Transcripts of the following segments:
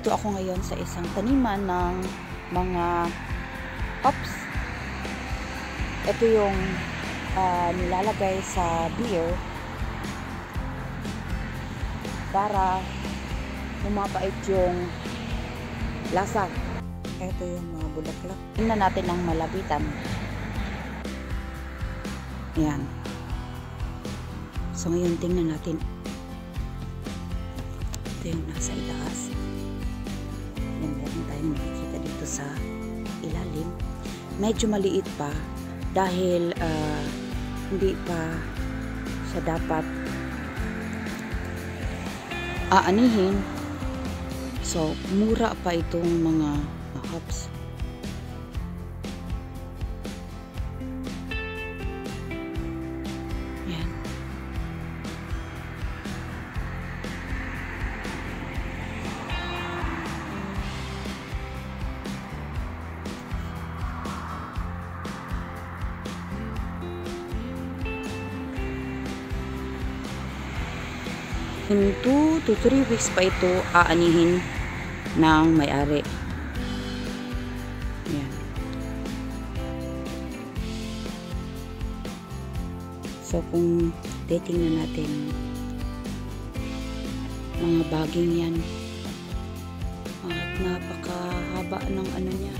Nandito ako ngayon sa isang taniman ng mga hops. Ito yung nilalagay sa beer para lumapait yung lasa. Ito yung mga bulaklak. Tingnan natin ang malapitan. Ayan. So ngayon tingnan natin. Ito yung nasa itaas. Yan, meron tayong nakikita dito sa ilalim. Medyo maliit pa dahil hindi pa siya dapat aanihin. So, mura pa itong mga hops. Yan. In 2 to 3 weeks pa ito aanihin ng may-ari. Yan. So kung titingnan natin mga baging yan at napakahaba ng ano niya,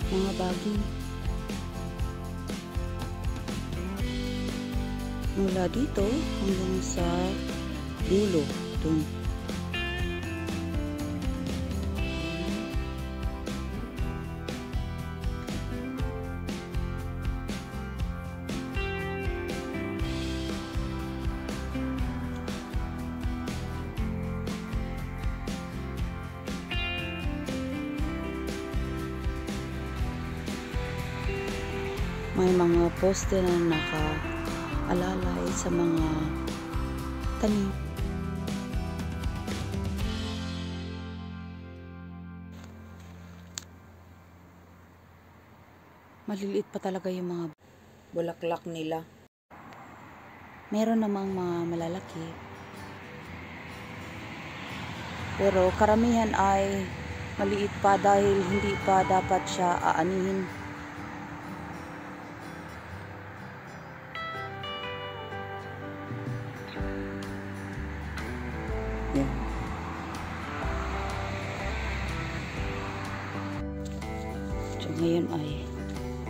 mga baging mula dito hanggang sa dulo dun. May mga poste na naka-alalay sa mga tanim. Maliliit pa talaga yung mga bulaklak nila. Meron namang mga malalaki. Pero karamihan ay maliit pa dahil hindi pa dapat siya aanihin. Yan. So ngayon ay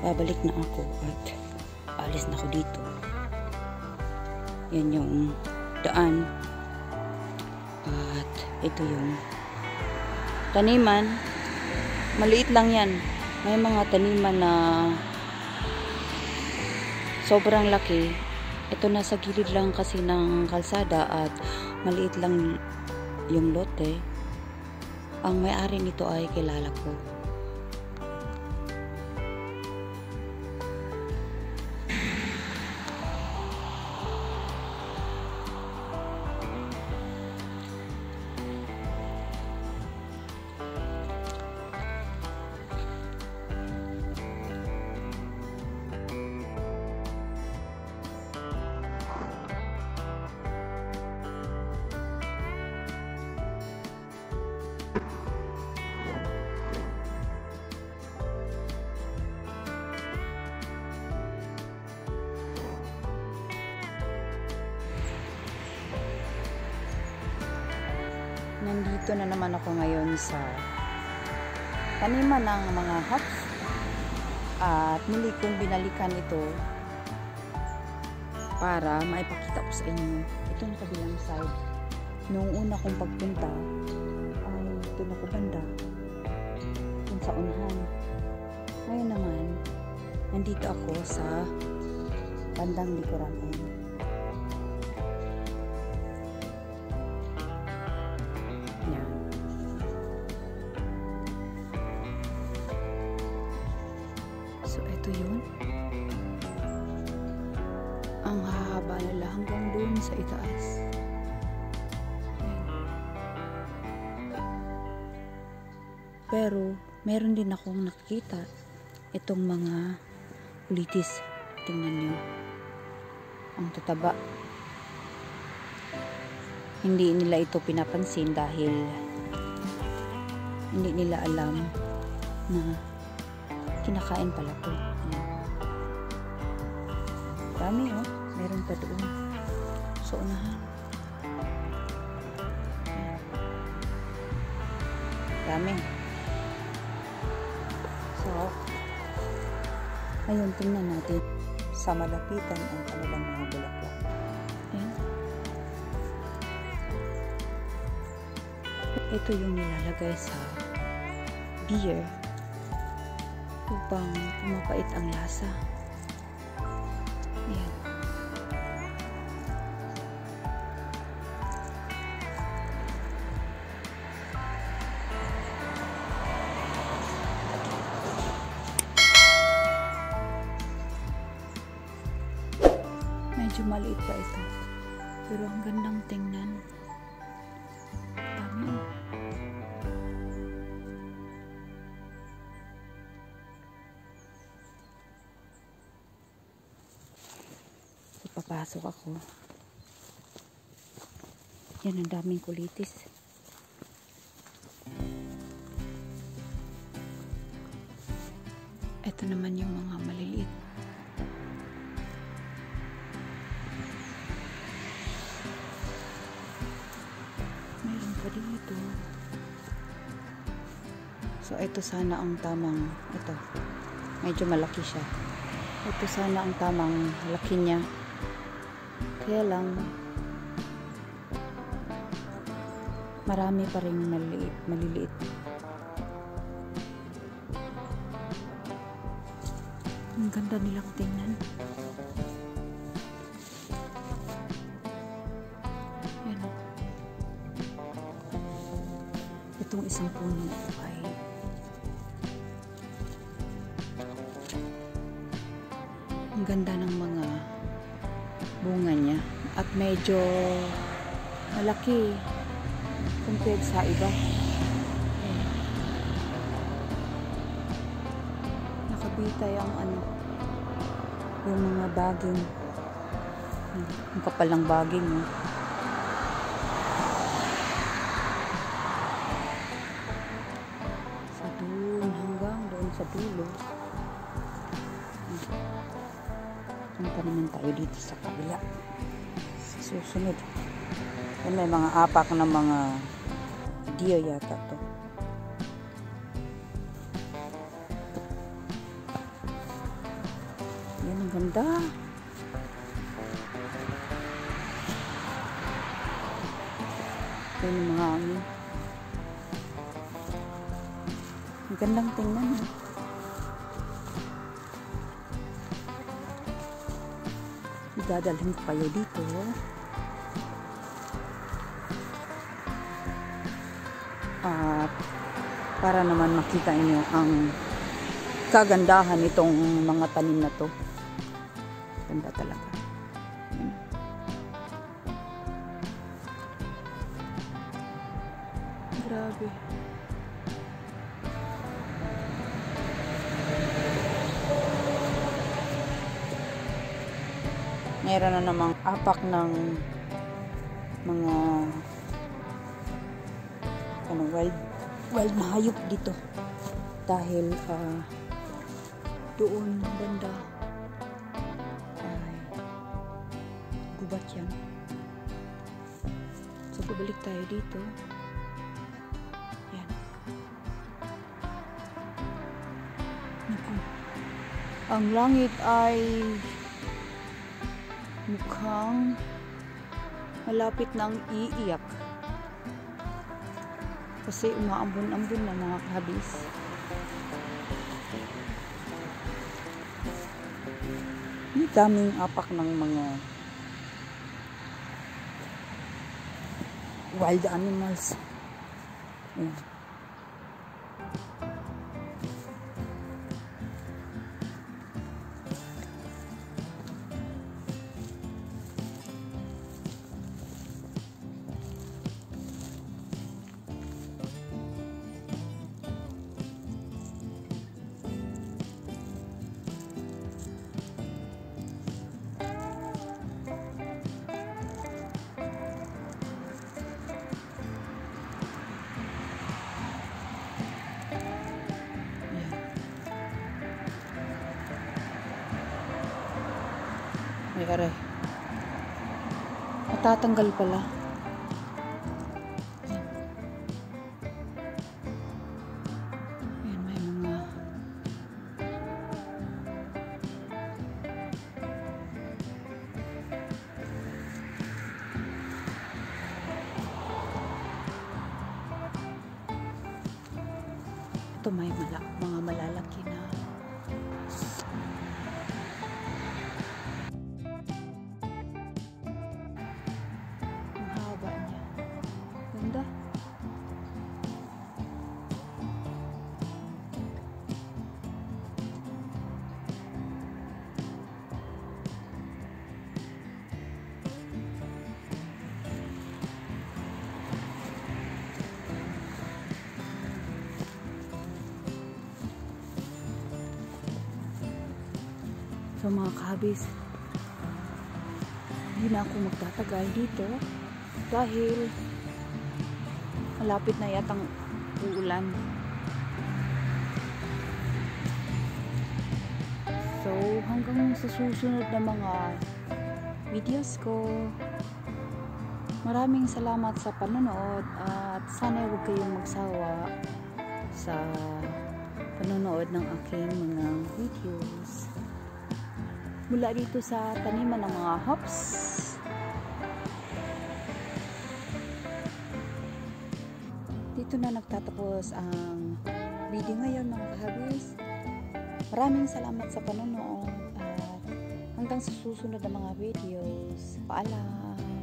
babalik na ako at alis na ako dito. Yan yung daan at ito yung taniman. Maliit lang yan. May mga taniman na sobrang laki. Ito nasa gilid lang kasi ng kalsada at maliit lang yung lote. Ang may-ari nito ay kilala ko. Nandito na naman ako ngayon sa taniman ng mga hops at muli kong binalikan ito para maipakita ko sa inyo itong kabilang side. Noong una kong pagpunta ay ito na ko banda dun sa unahan. Ngayon naman nandito ako sa bandang likuran. So, ito yun. Ang hahaba nila hanggang doon sa itaas. Ayan. Pero, meron din akong nakikita itong mga kulitis. Tingnan nyo. Ang tataba. hindi nila ito pinapansin dahil hindi nila alam na kinakain pala to. Ayan. Dami oh, meron pa doon sa unahan. Ayan. Dami. So ayun, tingnan natin sa malapitan ang kanilang mga bulaklak. Ayan. Ito yung nilalagay sa beer upang pumapait ang lasa. Ayan. Medyo maliit pa ito, pero ang gandang tingnan. Dami. Papasok ako. Yan, ang daming kulitis. Ito naman yung mga maliliit. Meron pa dito. So ito sana ang tamang, ito medyo malaki siya. Ito sana ang tamang laki niya. Kaya lang, marami pa rin maliliit. Ang ganda nilang tingnan. Yan. Itong isang puno ay ang ganda ng mga bunga niya at medyo malaki compared sa iba. Nakabitay ang yung mga baging. Ang kapal ng baging. Sa doon hanggang doon sa dulo. Punta naman tayo dito sa kabila. Sa susunod. Yan, may mga apak na mga deer yata to. Yan, ang ganda. Yan yung mga hangin. Ang gandang tingnan. Dadalhin ko kayo dito at para naman makita niyo ang kagandahan nitong mga tanim na to. Ganda talaga. Grabe. Meron na namang apak ng mga wild na hayop dito dahil doon banda ay gubat yan. So babalik tayo dito. Yan. Naku. Ang langit ay mukhang malapit nang iiyak kasi umaambon-ambon na mga kabis. May daming apak ng mga wild animals. Ayan. Hindi ka rin. Matatanggal pala. Ayan, may mga ito may mga malalaki na ang haba niya. Ganda. So mga kahabis, hindi na ako magtatagal dito dahil malapit na yatang uulan. So hanggang sa susunod na mga videos ko, maraming salamat sa panonood at sana huwag kayong magsawa sa panonood ng aking mga videos. Mula dito sa taniman ng mga hops. Dito na nagtatapos ang video ngayon mga kahabis. Maraming salamat sa panonood at hanggang sa susunod na mga videos. Paalam!